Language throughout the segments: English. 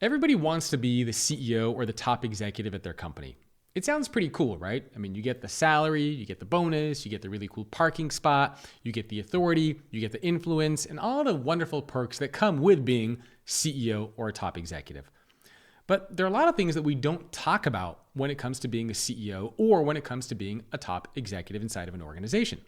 Everybody wants to be the CEO or the top executive at their company. It sounds pretty cool, right? I mean, you get the salary, you get the bonus, you get the really cool parking spot, you get the authority, you get the influence, and all the wonderful perks that come with being CEO or a top executive. But there are a lot of things that we don't talk about when it comes to being a CEO or when it comes to being a top executive inside of an organization.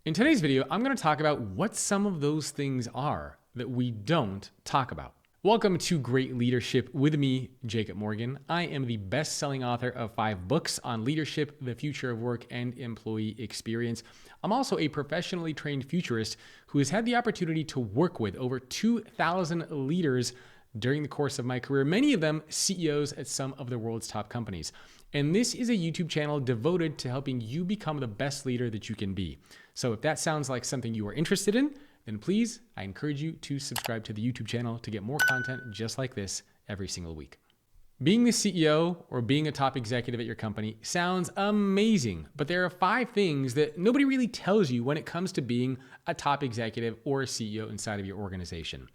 In today's video, I'm going to talk about what some of those things are that we don't talk about. Welcome to Great Leadership with me, Jacob Morgan. I am the best-selling author of 5 books on leadership, the future of work, and employee experience. I'm also a professionally trained futurist who has had the opportunity to work with over 2,000 leaders during the course of my career, many of them CEOs at some of the world's top companies. And this is a YouTube channel devoted to helping you become the best leader that you can be. So if that sounds like something you are interested in, then please, I encourage you to subscribe to the YouTube channel to get more content just like this every single week. Being the CEO or being a top executive at your company sounds amazing, but there are 5 things that nobody really tells you when it comes to being a top executive or a CEO inside of your organization.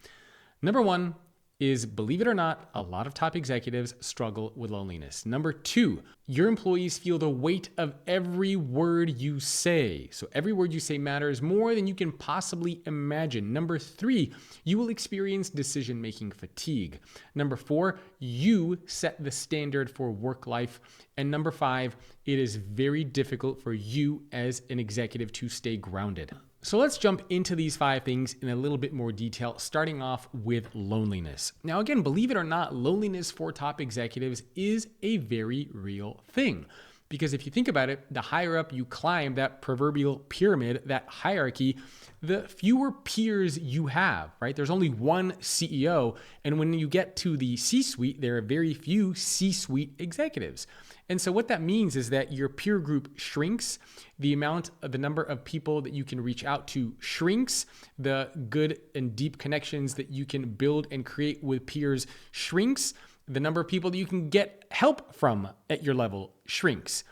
Number 1 is, believe it or not, a lot of top executives struggle with loneliness. Number 2, your employees feel the weight of every word you say. So every word you say matters more than you can possibly imagine. Number 3, you will experience decision-making fatigue. Number 4, you set the standard for work life. And number 5, it is very difficult for you as an executive to stay grounded. So let's jump into these 5 things in a little bit more detail, starting off with loneliness. Now, again, believe it or not, loneliness for top executives is a very real thing. Because if you think about it, the higher up you climb that proverbial pyramid, that hierarchy, the fewer peers you have, right? There's only one CEO. And when you get to the C-suite, there are very few C-suite executives. And so what that means is that your peer group shrinks, the number of people that you can reach out to shrinks, the good and deep connections that you can build and create with peers shrinks, the number of people that you can get help from at your level shrinks.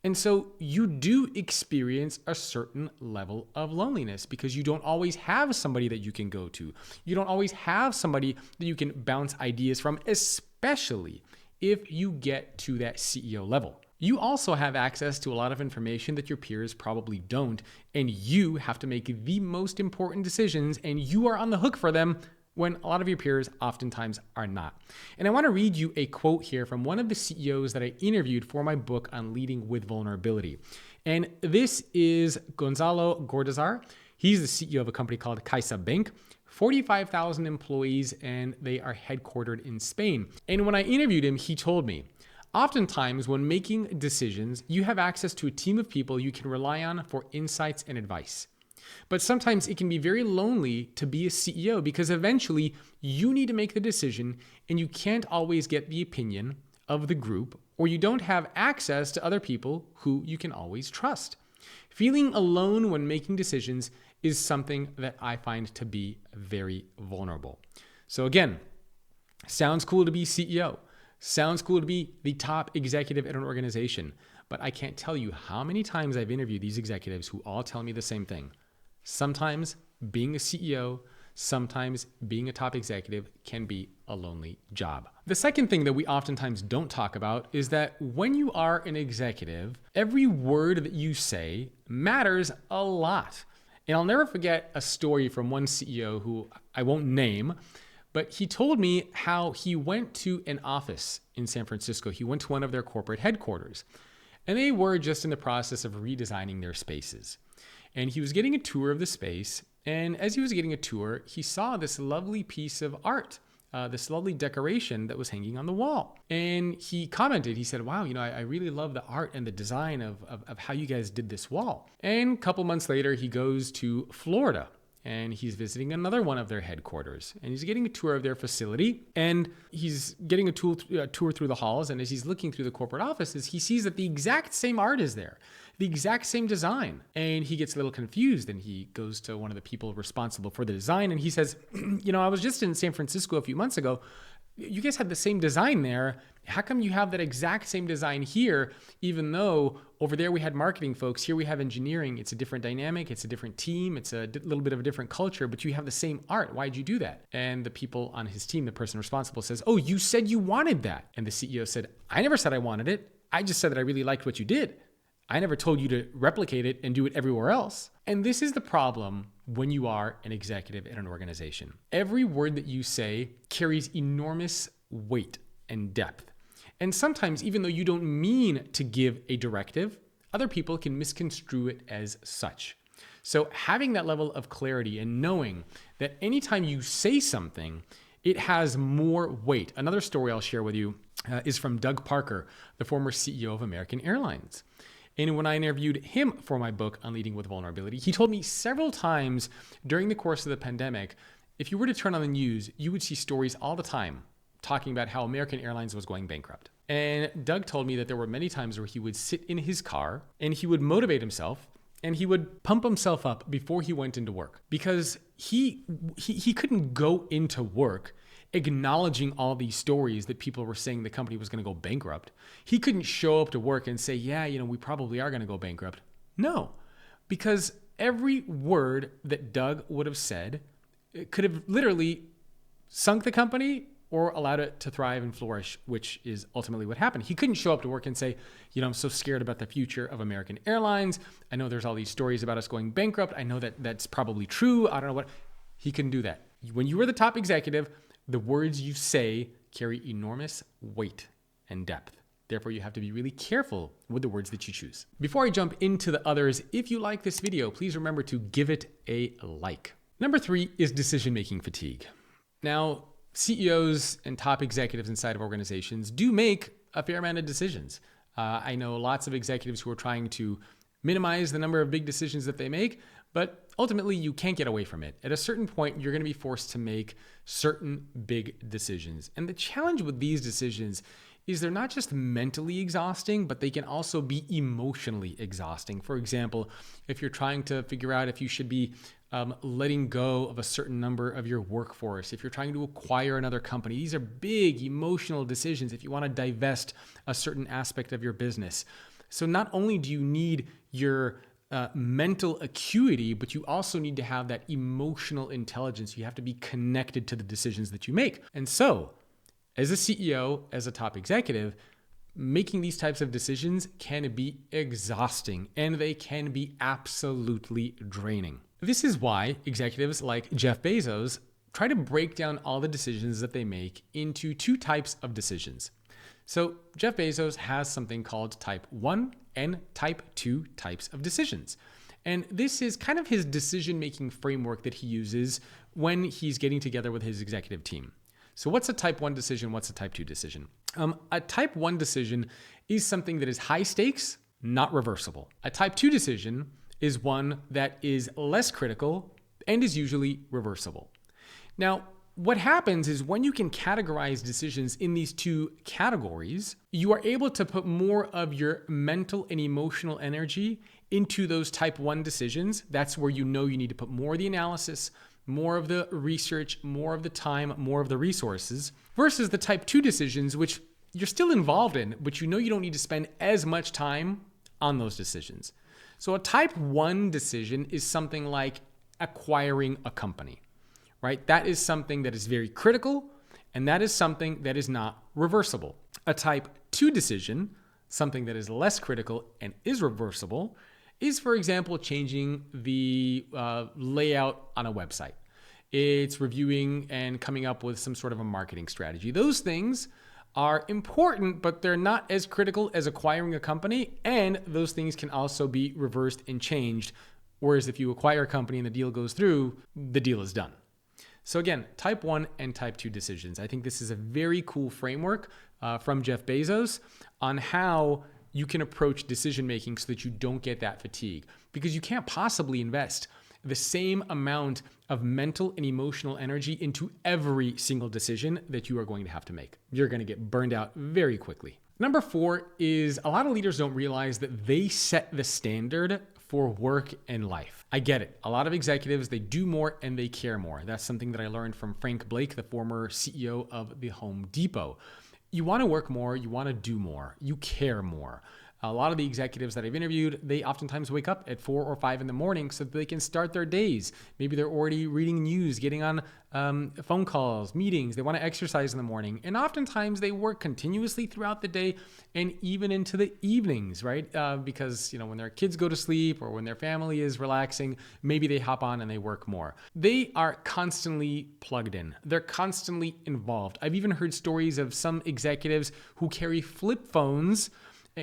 And so you do experience a certain level of loneliness because you don't always have somebody that you can go to. You don't always have somebody that you can bounce ideas from, especially if you get to that CEO level. You also have access to a lot of information that your peers probably don't, and you have to make the most important decisions, and you are on the hook for them when a lot of your peers oftentimes are not. And I want to read you a quote here from one of the CEOs that I interviewed for my book on leading with vulnerability. And this is Gonzalo Gordazar. He's the CEO of a company called CaixaBank. 45,000 employees, and they are headquartered in Spain. And when I interviewed him, he told me, oftentimes when making decisions, you have access to a team of people you can rely on for insights and advice. But sometimes it can be very lonely to be a CEO because eventually you need to make the decision and you can't always get the opinion of the group, or you don't have access to other people who you can always trust. Feeling alone when making decisions is something that I find to be very vulnerable. So again, sounds cool to be CEO. Sounds cool to be the top executive at an organization. But I can't tell you how many times I've interviewed these executives who all tell me the same thing. Sometimes being a CEO, sometimes being a top executive can be a lonely job. The second thing that we oftentimes don't talk about is that when you are an executive, every word that you say matters a lot. And I'll never forget a story from one CEO who I won't name, but he told me how he went to an office in San Francisco. He went to one of their corporate headquarters, and they were just in the process of redesigning their spaces. And he was getting a tour of the space, and as he was getting a tour, he saw this lovely piece of art, this lovely decoration that was hanging on the wall. And he commented, he said, wow, I really love the art and the design of how you guys did this wall. And a couple months later, he goes to Florida and he's visiting another one of their headquarters, and he's getting a tour of their facility, and he's getting a tour through the halls. And as he's looking through the corporate offices, he sees that the exact same art is there, the exact same design. And he gets a little confused, and he goes to one of the people responsible for the design, and he says, I was just in San Francisco a few months ago. You guys had the same design there. How come you have that exact same design here, even though over there we had marketing folks, here we have engineering. It's a different dynamic. It's a different team. It's a little bit of a different culture, but you have the same art. Why'd you do that? And the people on his team, the person responsible says, oh, you said you wanted that. And the CEO said, I never said I wanted it. I just said that I really liked what you did. I never told you to replicate it and do it everywhere else. And this is the problem when you are an executive at an organization. Every word that you say carries enormous weight and depth. And sometimes, even though you don't mean to give a directive, other people can misconstrue it as such. So having that level of clarity and knowing that anytime you say something, it has more weight. Another story I'll share with you is from Doug Parker, the former CEO of American Airlines. And when I interviewed him for my book on Leading with Vulnerability, he told me several times during the course of the pandemic, if you were to turn on the news, you would see stories all the time talking about how American Airlines was going bankrupt. And Doug told me that there were many times where he would sit in his car and he would motivate himself and he would pump himself up before he went into work because he couldn't go into work acknowledging all these stories that people were saying the company was going to go bankrupt. He couldn't show up to work and say, yeah, we probably are going to go bankrupt. No, because every word that Doug would have said could have literally sunk the company or allowed it to thrive and flourish, which is ultimately what happened. He couldn't show up to work and say, I'm so scared about the future of American Airlines. I know there's all these stories about us going bankrupt. I know that that's probably true. I don't know what. He couldn't do that. When you are the top executive, the words you say carry enormous weight and depth. Therefore, you have to be really careful with the words that you choose. Before I jump into the others, if you like this video, please remember to give it a like. Number 3 is decision-making fatigue. Now, CEOs and top executives inside of organizations do make a fair amount of decisions. I know lots of executives who are trying to minimize the number of big decisions that they make, but ultimately you can't get away from it. At a certain point, you're going to be forced to make certain big decisions. And the challenge with these decisions is they're not just mentally exhausting, but they can also be emotionally exhausting. For example, if you're trying to figure out if you should be letting go of a certain number of your workforce, if you're trying to acquire another company, these are big emotional decisions if you want to divest a certain aspect of your business. So not only do you need your mental acuity, but you also need to have that emotional intelligence. You have to be connected to the decisions that you make. And so, as a CEO, as a top executive, making these types of decisions can be exhausting and they can be absolutely draining. This is why executives like Jeff Bezos try to break down all the decisions that they make into 2 types of decisions. So Jeff Bezos has something called type 1 and type 2 types of decisions. And this is kind of his decision-making framework that he uses when he's getting together with his executive team. So what's a type 1 decision? What's a type 2 decision? A type 1 decision is something that is high stakes, not reversible. A type 2 decision is one that is less critical and is usually reversible. Now, what happens is when you can categorize decisions in these 2 categories, you are able to put more of your mental and emotional energy into those type 1 decisions. That's where you need to put more of the analysis, more of the research, more of the time, more of the resources, versus the type 2 decisions, which you're still involved in, but you don't need to spend as much time on those decisions. So a type 1 decision is something like acquiring a company, right? That is something that is very critical, and that is something that is not reversible. A type 2 decision, something that is less critical and is reversible, is, for example, changing the layout on a website. It's reviewing and coming up with some sort of a marketing strategy. Those things are important, but they're not as critical as acquiring a company, and those things can also be reversed and changed. Whereas if you acquire a company and the deal goes through, the deal is done. So again, type 1 and type 2 decisions. I think this is a very cool framework from Jeff Bezos on how you can approach decision making so that you don't get that fatigue, because you can't possibly invest the same amount of mental and emotional energy into every single decision that you are going to have to make. You're going to get burned out very quickly. Number 4 is a lot of leaders don't realize that they set the standard for work and life. I get it. A lot of executives, they do more and they care more. That's something that I learned from Frank Blake, the former CEO of the Home Depot. You want to work more, you want to do more, you care more. A lot of the executives that I've interviewed, they oftentimes wake up at 4 or 5 in the morning so that they can start their days. Maybe they're already reading news, getting on phone calls, meetings. They want to exercise in the morning. And oftentimes they work continuously throughout the day and even into the evenings, right? Because, when their kids go to sleep or when their family is relaxing, maybe they hop on and they work more. They are constantly plugged in. They're constantly involved. I've even heard stories of some executives who carry flip phones,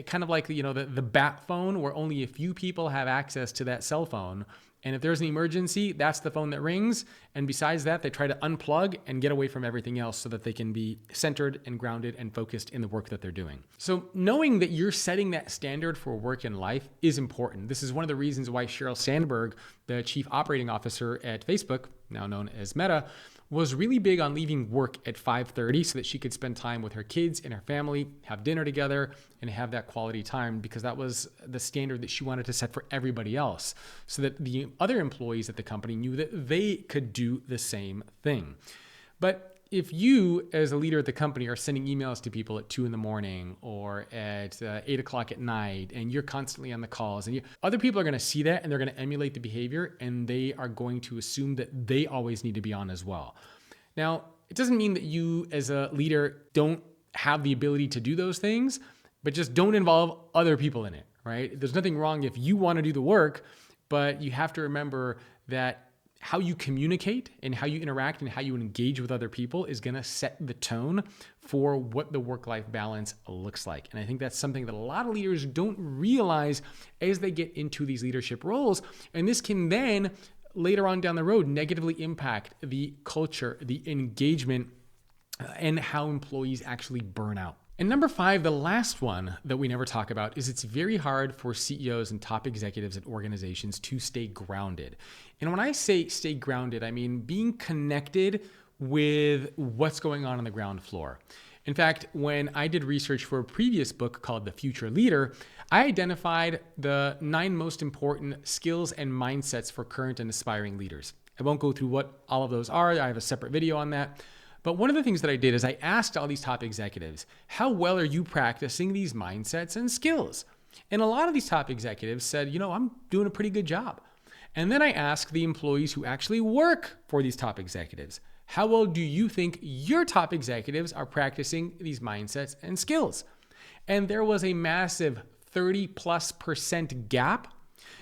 kind of like the bat phone, where only a few people have access to that cell phone. And if there's an emergency, that's the phone that rings. And besides that, they try to unplug and get away from everything else so that they can be centered and grounded and focused in the work that they're doing. So knowing that you're setting that standard for work and life is important. This is one of the reasons why Sheryl Sandberg, the chief operating officer at Facebook, now known as Meta, was really big on leaving work at 5:30 so that she could spend time with her kids and her family, have dinner together, and have that quality time, because that was the standard that she wanted to set for everybody else, so that the other employees at the company knew that they could do the same thing. But if you, as a leader at the company, are sending emails to people at 2 in the morning or at 8 o'clock at night, and you're constantly on the calls, and other people are going to see that and they're going to emulate the behavior, and they are going to assume that they always need to be on as well. Now, it doesn't mean that you as a leader don't have the ability to do those things, but just don't involve other people in it, right? There's nothing wrong if you want to do the work, but you have to remember that how you communicate and how you interact and how you engage with other people is going to set the tone for what the work-life balance looks like. And I think that's something that a lot of leaders don't realize as they get into these leadership roles. And this can then later on down the road negatively impact the culture, the engagement, and how employees actually burn out. And number 5, the last one that we never talk about, is it's very hard for CEOs and top executives at organizations to stay grounded. And when I say stay grounded, I mean being connected with what's going on the ground floor. In fact, when I did research for a previous book called The Future Leader, I identified the 9 most important skills and mindsets for current and aspiring leaders. I won't go through what all of those are. I have a separate video on that. But one of the things that I did is I asked all these top executives, how well are you practicing these mindsets and skills? And a lot of these top executives said, I'm doing a pretty good job. And then I asked the employees who actually work for these top executives, how well do you think your top executives are practicing these mindsets and skills? And there was a massive 30+% gap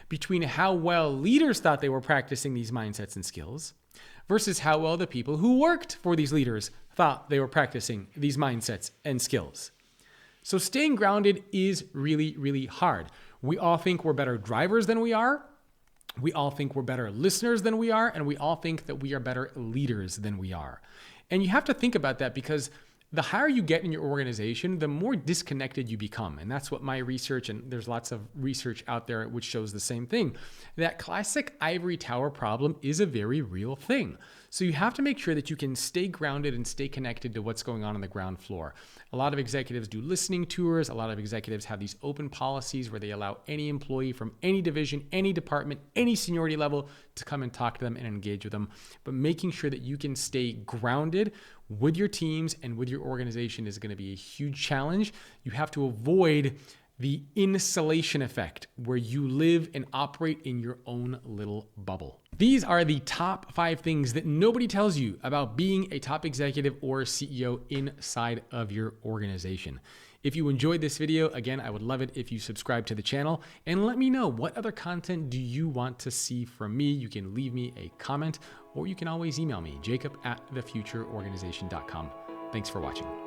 between how well leaders thought they were practicing these mindsets and skills versus how well the people who worked for these leaders thought they were practicing these mindsets and skills. So staying grounded is really, really hard. We all think we're better drivers than we are. We all think we're better listeners than we are. And we all think that we are better leaders than we are. And you have to think about that, because the higher you get in your organization, the more disconnected you become. And that's what my research, and there's lots of research out there which shows the same thing. That classic ivory tower problem is a very real thing. So you have to make sure that you can stay grounded and stay connected to what's going on the ground floor. A lot of executives do listening tours. A lot of executives have these open policies where they allow any employee from any division, any department, any seniority level to come and talk to them and engage with them. But making sure that you can stay grounded with your teams and with your organization is going to be a huge challenge. You have to avoid the insulation effect, where you live and operate in your own little bubble. These are the top 5 things that nobody tells you about being a top executive or CEO inside of your organization. If you enjoyed this video, again, I would love it if you subscribe to the channel and let me know, what other content do you want to see from me? You can leave me a comment, or you can always email me, jacob@thefutureorganization.com. Thanks for watching.